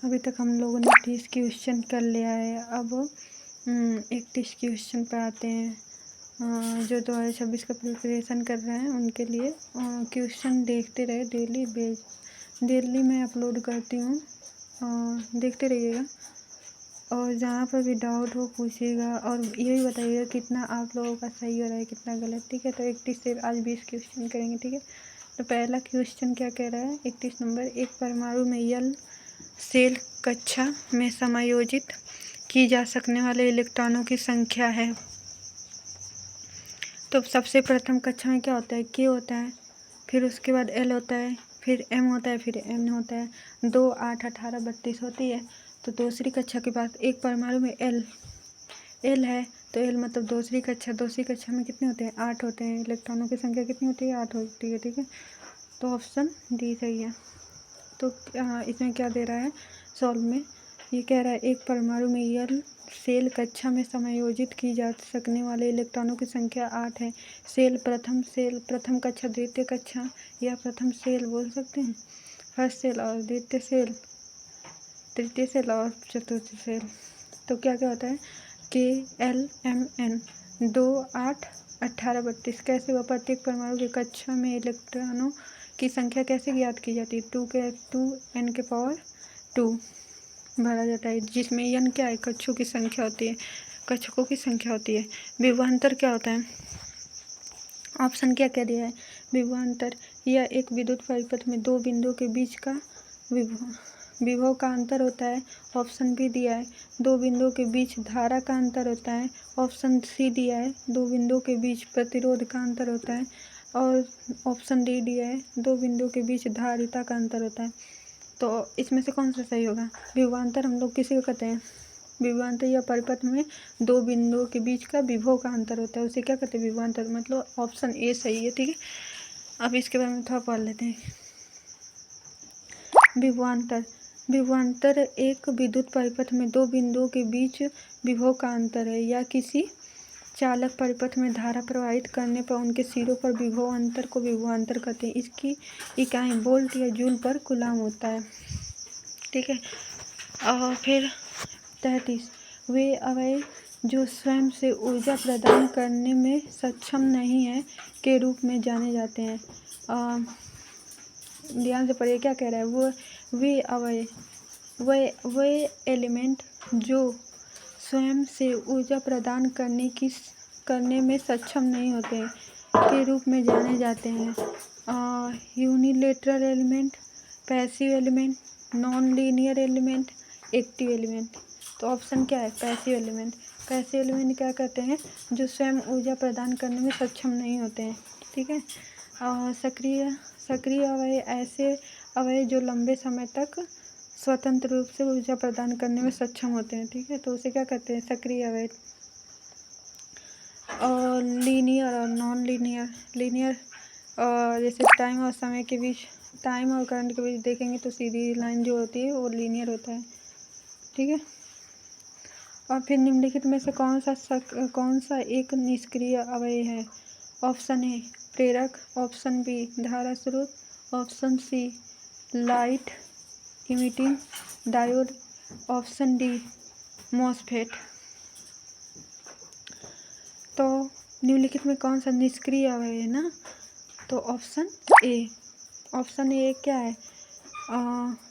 अभी तक हम लोगों ने 30 क्वेश्चन कर लिया है। अब 31 क्वेश्चन पे आते हैं। जो 2026 का प्रिपरेशन कर रहे हैं उनके लिए क्वेश्चन देखते रहे, डेली मैं अपलोड करती हूँ, देखते रहिएगा। और जहाँ पर भी डाउट हो पूछिएगा और ये भी बताइएगा कितना आप लोगों का सही हो रहा है, कितना गलत। ठीक है, तो 31 से आज 20 क्वेश्चन करेंगे। ठीक है, तो पहला क्वेश्चन क्या कह रहा है, 31 नंबर, एक परमाणु में यल सेल कक्षा में समायोजित की जा सकने वाले इलेक्ट्रॉनों की संख्या है। तो सबसे प्रथम कक्षा में क्या होता है, के होता है, फिर उसके बाद एल होता है, फिर एम होता है, फिर एन होता है। 2, 8, 18, 32 होती है। तो दूसरी कक्षा के बाद एक परमाणु में एल है, तो एल मतलब दूसरी कक्षा में कितने होते हैं, 8 होते हैं। इलेक्ट्रॉनों की संख्या कितनी होती है, 8 होती है। ठीक है, तो ऑप्शन डी सही है। तो इसमें क्या दे रहा है सॉल्व में, ये कह रहा है एक परमाणु में यल सेल कक्षा में समायोजित की जा सकने वाले इलेक्ट्रॉनों की संख्या 8 है। सेल प्रथम कक्षा, द्वितीय कक्षा, या प्रथम सेल बोल सकते हैं, फर्स्ट सेल, और द्वितीय सेल, तृतीय सेल और चतुर्थ सेल। तो क्या क्या होता है, के एल एम एन, 2, 8, 18, 32 कैसे हुआ, प्रत्येक परमाणु की कक्षा में इलेक्ट्रॉनों की संख्या कैसे ज्ञात की जाती है, 2 n के पावर 2 भरा जाता है, जिसमें n क्या है, कक्षों की संख्या होती है, कक्षकों की संख्या होती है। विभवांतर क्या होता है, ऑप्शन क्या क्या दिया है, विभवांतर यह एक विद्युत परिपथ में दो बिंदुओं के बीच का विभव का अंतर होता है। ऑप्शन बी दिया है, दो बिंदुओं के बीच धारा का अंतर होता है। ऑप्शन सी दिया है, दो बिंदुओं के बीच प्रतिरोध का अंतर होता है। और ऑप्शन डी दिया है, दो बिंदुओं के बीच धारिता का अंतर होता है। तो इसमें से कौन सा सही होगा, विभवांतर हम लोग किसी को कहते हैं, विभवांतर या परिपथ में दो बिंदुओं के बीच का विभव का अंतर होता है, उसे क्या कहते हैं, विभवांतर। मतलब ऑप्शन ए सही है। ठीक है, अब इसके बारे में थोड़ा पढ़ लेते हैं। विभवांतर एक विद्युत परिपथ में दो बिंदुओं के बीच विभव का अंतर है, या किसी चालक परिपथ में धारा प्रवाहित करने पर उनके सिरों पर विभव अंतर को विभवांतर कहते हैं। इसकी इकाई वोल्ट या जूल पर कूलाम होता है। ठीक है, और फिर 33, वे अवयव जो स्वयं से ऊर्जा प्रदान करने में सक्षम नहीं है के रूप में जाने जाते हैं। ध्यान से पढ़िए क्या कह रहा है, वो वे अवयव वे एलिमेंट जो स्वयं से ऊर्जा प्रदान करने में सक्षम नहीं होते के रूप में जाने जाते हैं। Unilateral element, passive element, non linear element, active element. तो ऑप्शन क्या है, पैसिव एलिमेंट। पैसिव एलिमेंट क्या कहते हैं, जो स्वयं ऊर्जा प्रदान करने में सक्षम नहीं होते हैं। ठीक है, और सक्रिय अवयव ऐसे अवयव जो लंबे समय तक स्वतंत्र रूप से ऊर्जा प्रदान करने में सक्षम होते हैं। ठीक है, तो उसे क्या कहते हैं, सक्रिय अवयव। और लीनियर और नॉन लीनियर और जैसे टाइम और समय के बीच, टाइम और करंट के बीच देखेंगे तो सीधी लाइन जो होती है वो लीनियर होता है। ठीक है, और फिर निम्नलिखित में से कौन सा एक निष्क्रिय अवयव है। ऑप्शन ए प्रेरक, ऑप्शन बी धारा स्रोत, option C light emitting diode, option D MOSFET. तो निम्नलिखित में कौन सा निष्क्रिय अवयव है ना, तो ऑप्शन ए क्या है,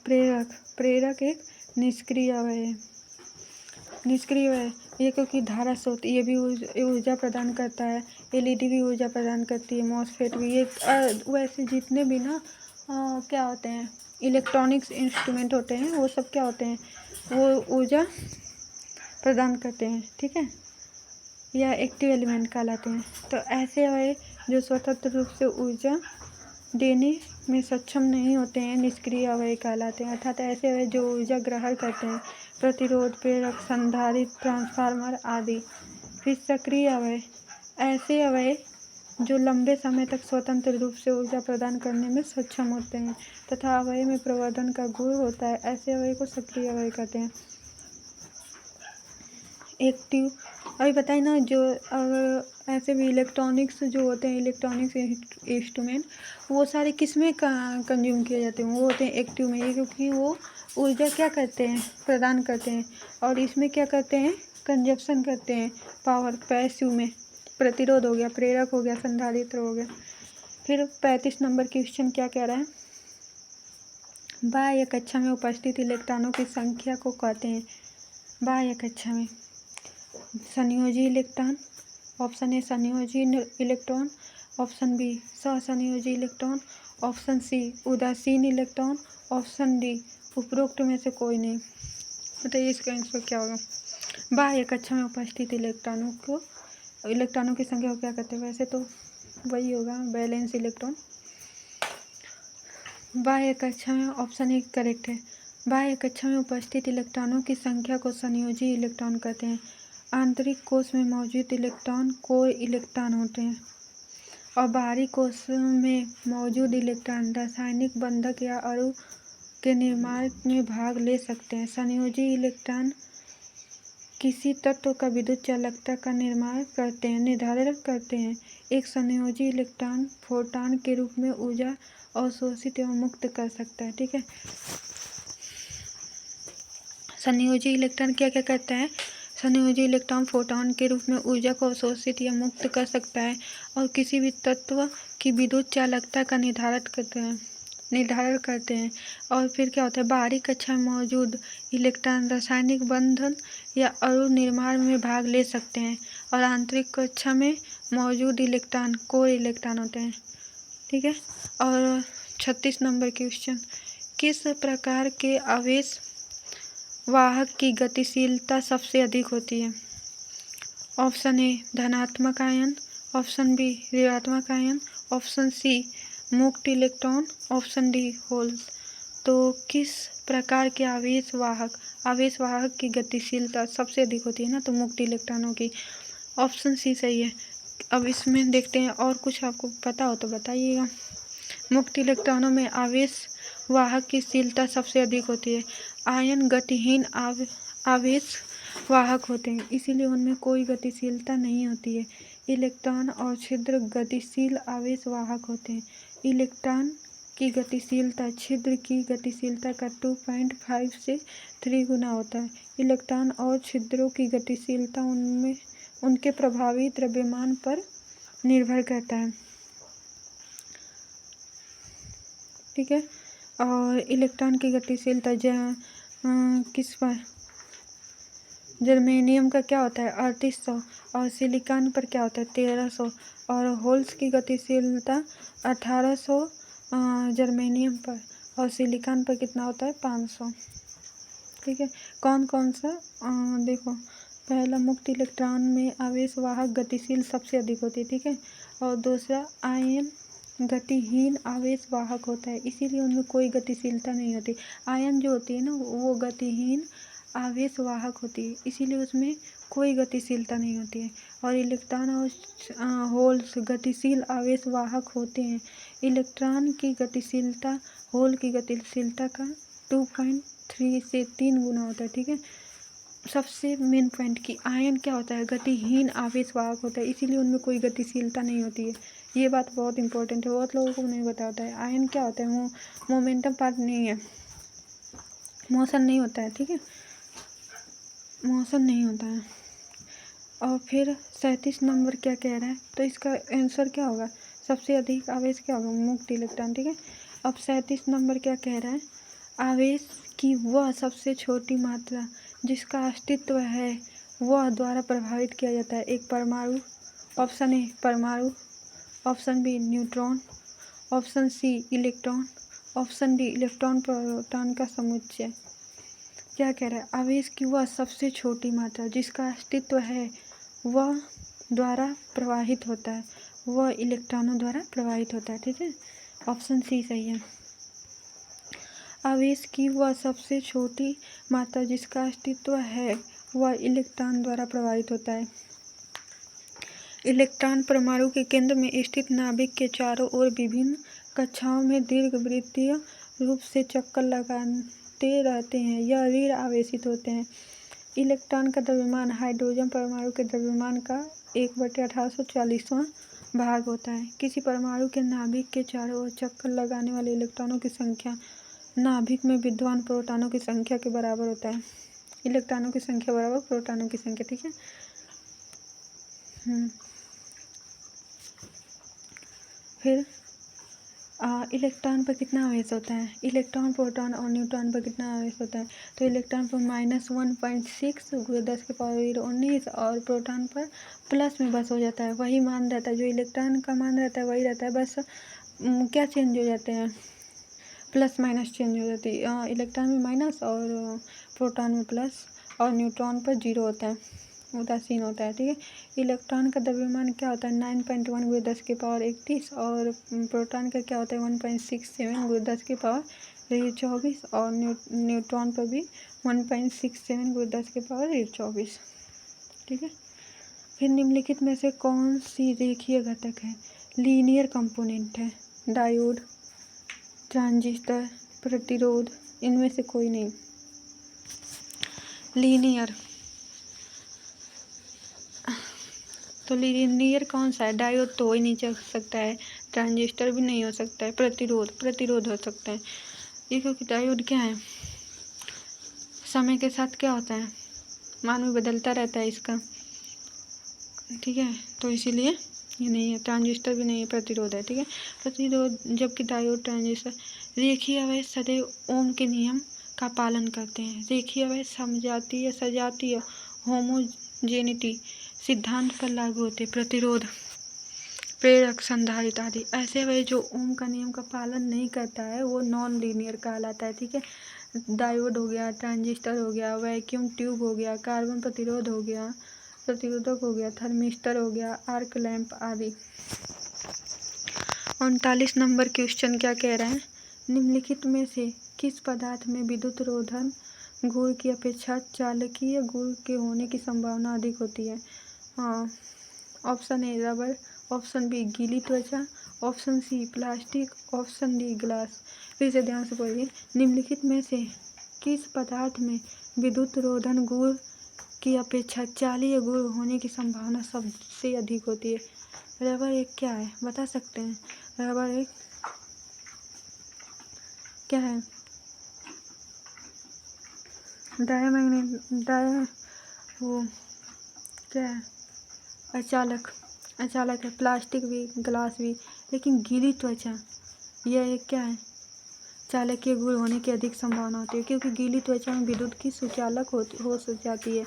प्रेरक एक निष्क्रिय अवयव है। ये क्योंकि धारा स्रोत ये भी ऊर्जा प्रदान करता है, एलईडी भी ऊर्जा प्रदान करती है, मॉसफेट भी। ये वैसे जितने भी ना क्या होते हैं, इलेक्ट्रॉनिक्स इंस्ट्रूमेंट होते हैं, वो सब क्या होते हैं, वो ऊर्जा प्रदान करते हैं। ठीक है, या एक्टिव एलिमेंट कहलाते हैं। तो ऐसे अवयव जो स्वतंत्र रूप से ऊर्जा देने में सक्षम नहीं होते हैं निष्क्रिय अवयव कहलाते हैं। अर्थात ऐसे अवयव जो ऊर्जा ग्रहण करते हैं, प्रतिरोध, प्रेरक, संधारित्र, ट्रांसफार्मर आदि। फिर सक्रिय अवयव ऐसे अवयव जो लंबे समय तक स्वतंत्र रूप से ऊर्जा प्रदान करने में सक्षम होते हैं तथा अवयव में प्रवर्धन का गुण होता है, ऐसे अवयव को सक्रिय अवयव कहते हैं। एक्टिव अभी बताइए ना, जो अगर ऐसे भी इलेक्ट्रॉनिक्स जो होते हैं, इलेक्ट्रॉनिक्स इंस्ट्रूमेंट, वो सारे किस में कंज्यूम किए जाते हैं, वो होते हैं एक्टिव में। ये क्योंकि वो ऊर्जा क्या करते हैं, प्रदान करते हैं, और इसमें क्या करते हैं, कंजप्शन करते हैं पावर। पैसिव में प्रतिरोध हो गया, प्रेरक हो गया, संधारित्र हो गया। फिर 35 नंबर क्वेश्चन क्या कह रहा है, बाह्य कक्षा में उपस्थित इलेक्ट्रॉनों की संख्या को कहते हैं। बाह्य कक्षा में संयोजी इलेक्ट्रॉन, ऑप्शन ए संयोजी इलेक्ट्रॉन, ऑप्शन बी सहसंयोजी इलेक्ट्रॉन, ऑप्शन सी उदासीन इलेक्ट्रॉन, ऑप्शन डी उपरोक्त में से कोई नहीं। बताइए इसका आंसर क्या होगा। बाह्य कक्षा में उपस्थित इलेक्ट्रॉनों की संख्या को क्या कहते हैं, वैसे तो वही होगा वैलेंस इलेक्ट्रॉन। बाह्य कक्षा में ऑप्शन ए करेक्ट है। बाह्य कक्षा में उपस्थित इलेक्ट्रॉनों की संख्या को संयोजी इलेक्ट्रॉन कहते हैं। आंतरिक कोश में मौजूद इलेक्ट्रॉन कोर इलेक्ट्रॉन होते हैं और बाहरी कोश में मौजूद इलेक्ट्रॉन रासायनिक बंधक या अणु के निर्माण में भाग ले सकते हैं। संयोजी इलेक्ट्रॉन किसी तत्व का विद्युत चालकता का निर्धारण करते हैं। एक संयोजी इलेक्ट्रॉन फोटॉन के रूप में ऊर्जा अवशोषित एवं मुक्त कर सकता है। ठीक है, संयोजी इलेक्ट्रॉन क्या क्या करता है, संयोजी इलेक्ट्रॉन फोटॉन के रूप में ऊर्जा को अवशोषित या मुक्त कर सकता है और किसी भी तत्व की विद्युत चालकता का निर्धारण करते हैं। और फिर क्या होता है, बाहरी कक्षा में मौजूद इलेक्ट्रॉन रासायनिक बंधन या अणु निर्माण में भाग ले सकते हैं और आंतरिक कक्षा में मौजूद इलेक्ट्रॉन कोर इलेक्ट्रॉन होते हैं। ठीक है, और 36 नंबर क्वेश्चन, किस प्रकार के आवेश वाहक की गतिशीलता सबसे अधिक होती है। ऑप्शन ए धनात्मक आयन, ऑप्शन बी ऋणात्मक आयन, ऑप्शन सी मुक्त इलेक्ट्रॉन, ऑप्शन डी होल्स। तो किस प्रकार के आवेश वाहक की गतिशीलता सबसे अधिक होती है ना, तो मुक्त इलेक्ट्रॉनों की। ऑप्शन सी सही है। अब इसमें देखते हैं और कुछ आपको पता हो तो बताइएगा। मुक्त इलेक्ट्रॉनों में आवेश वाहक की शीलता सबसे अधिक होती है। आयन गतिहीन आवेश वाहक होते हैं, इसीलिए उनमें कोई गतिशीलता नहीं होती है। इलेक्ट्रॉन और छिद्र गतिशील आवेश वाहक होते हैं। इलेक्ट्रॉन की गतिशीलता छिद्र की गतिशीलता का 2.5 से 3 गुना होता है। इलेक्ट्रॉन और छिद्रों की गतिशीलता उनके प्रभावी द्रव्यमान पर निर्भर करता है। ठीक है, और इलेक्ट्रॉन की गतिशीलता किस पर, जर्मेनियम का क्या होता है 3800 और सिलिकॉन पर क्या होता है 1300 और होल्स की गतिशीलता 1800 जर्मेनियम पर और सिलिकॉन पर कितना होता है 500। ठीक है, कौन कौन सा देखो, पहला मुक्त इलेक्ट्रॉन में आवेश वाहक गतिशील सबसे अधिक होती है। ठीक है, और दूसरा आयन गतिहीन आवेश वाहक होता है, इसीलिए उनमें कोई गतिशीलता नहीं होती। आयन जो होती है ना वो गतिहीन आवेश वाहक होती है, इसीलिए उसमें कोई गतिशीलता नहीं होती है। और इलेक्ट्रॉन और होल्स गतिशील आवेश वाहक होते हैं। इलेक्ट्रॉन की गतिशीलता होल की गतिशीलता का 2.3 से 3 गुना होता है। ठीक है, सबसे मेन पॉइंट कि आयन क्या होता है, गतिहीन आवेश वाहक होता है, इसीलिए उनमें कोई गतिशीलता नहीं होती है। ये बात बहुत इंपॉर्टेंट है, बहुत लोगों को नहीं पता होता है। आयन क्या होता है, वो मोमेंटम पार्ट नहीं है, मोशन नहीं होता है। ठीक है, मोशन नहीं होता है। और फिर 37 नंबर क्या कह रहा है, तो इसका आंसर क्या होगा, सबसे अधिक आवेश क्या होगा, मुक्त इलेक्ट्रॉन। ठीक है, अब 37 नंबर क्या कह रहा है, आवेश की वह सबसे छोटी मात्रा जिसका अस्तित्व है वह द्वारा प्रभावित किया जाता है। एक परमाणु, ऑप्शन ए परमाणु, option B neutron, option C electron, option D electron proton का समुच्चय। क्या कह रहा है, आवेश की वह सबसे छोटी मात्रा जिसका अस्तित्व है वह द्वारा प्रवाहित होता है, वह इलेक्ट्रॉनों द्वारा प्रवाहित होता है। ठीक है, ऑप्शन सी सही है। आवेश की वह सबसे छोटी मात्रा जिसका अस्तित्व है वह इलेक्ट्रॉन द्वारा प्रवाहित होता है। इलेक्ट्रॉन परमाणु के केंद्र में स्थित नाभिक के चारों ओर विभिन्न कक्षाओं में दीर्घवृत्तीय रूप से चक्कर लगाते रहते हैं। यह ऋण आवेशित होते हैं। इलेक्ट्रॉन का द्रव्यमान हाइड्रोजन परमाणु के द्रव्यमान का 1/1840वां भाग होता है। किसी परमाणु के नाभिक के चारों ओर चक्कर लगाने वाले इलेक्ट्रॉनों की संख्या नाभिक में विद्यमान प्रोटॉनों की संख्या के बराबर होता है। इलेक्ट्रॉनों की संख्या बराबर प्रोटॉनों की संख्या, ठीक है। फिर इलेक्ट्रॉन पर कितना आवेश होता है? इलेक्ट्रॉन, प्रोटॉन और न्यूट्रॉन पर कितना आवेश होता है? तो इलेक्ट्रॉन पर -1.6 × 10⁻19 और प्रोटॉन पर प्लस में बस हो जाता है, वही मान रहता है, जो इलेक्ट्रॉन का मान रहता है वही रहता है, बस क्या चेंज हो जाते हैं, प्लस माइनस चेंज हो जाती है। इलेक्ट्रॉन में माइनस और प्रोटॉन में प्लस और न्यूट्रॉन पर 0 होता है, उदासीन होता है, ठीक है। इलेक्ट्रॉन का द्रव्यमान क्या होता है? 9.1 × 10⁻31 और प्रोटॉन का क्या होता है? 1.67 × 10⁻24 और न्यूट्रॉन पर भी 1.67 × 10⁻24, ठीक है। फिर निम्नलिखित में से कौन सी रेखीय घटक है? लीनियर कंपोनेंट है। डायोड, ट्रांजिस्टर, प्रतिरोध, इनमें से कोई नहीं। लीनियर, तो लीनियर कौन सा है? डायोड तो हो ही नहीं चल सकता है, ट्रांजिस्टर भी नहीं हो सकता है, प्रतिरोध हो सकता है। ये क्योंकि डायोड क्या है, समय के साथ क्या होता है, मान भी बदलता रहता है इसका, ठीक है, तो इसीलिए ये नहीं है। ट्रांजिस्टर भी नहीं है, प्रतिरोध है, ठीक है। प्रतिरोध, जबकि डायोड, ट्रांजिस्टर। रेखीय अवयव सदैव ओम के नियम का पालन करते हैं। रेखीय अवयव समजातीय, सजातीय, होमोजेनिटी सिद्धांत पर लागू होते। प्रतिरोध, प्रेरक, संधारित्र आदि। ऐसे अवयव जो ओम का नियम का पालन नहीं करता है वो नॉन लीनियर कहलाता है, ठीक है। डायोड हो गया, ट्रांजिस्टर हो गया, वैक्यूम ट्यूब हो गया, कार्बन प्रतिरोधक हो गया, थर्मिस्टर हो गया, आर्क लैंप आदि। 39 नंबर क्वेश्चन क्या कह रहा है? निम्नलिखित में से किस पदार्थ में विद्युत रोधन गुण की अपेक्षा चालकीय गुण के होने की संभावना अधिक होती है? Option A rubber, option B गीली त्वचा, option C plastic, option D glass. फिर से ध्यान से पढ़िए। निम्नलिखित में से किस पदार्थ में विद्युत रोधन गुण की अपेक्षा चालकीय गुण होने की संभावना सबसे अधिक होती है? रबर एक क्या है, बता सकते हैं? रबर एक क्या है? वो क्या है? अचालक है। प्लास्टिक भी, ग्लास भी। लेकिन गीली त्वचा यह एक क्या है? चालकीय गुण होने की अधिक संभावना होती है, क्योंकि गीली त्वचा में विद्युत की सुचालक हो जाती है।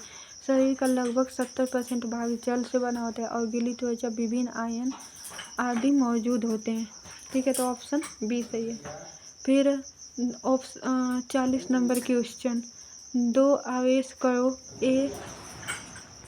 शरीर का लगभग 70% भाग जल से बना होता है और गीली त्वचा विभिन्न आयन आदि मौजूद होते हैं, ठीक है। तो ऑप्शन बी सही है। फिर 40 नंबर क्वेश्चन। दो आवेश कणों ए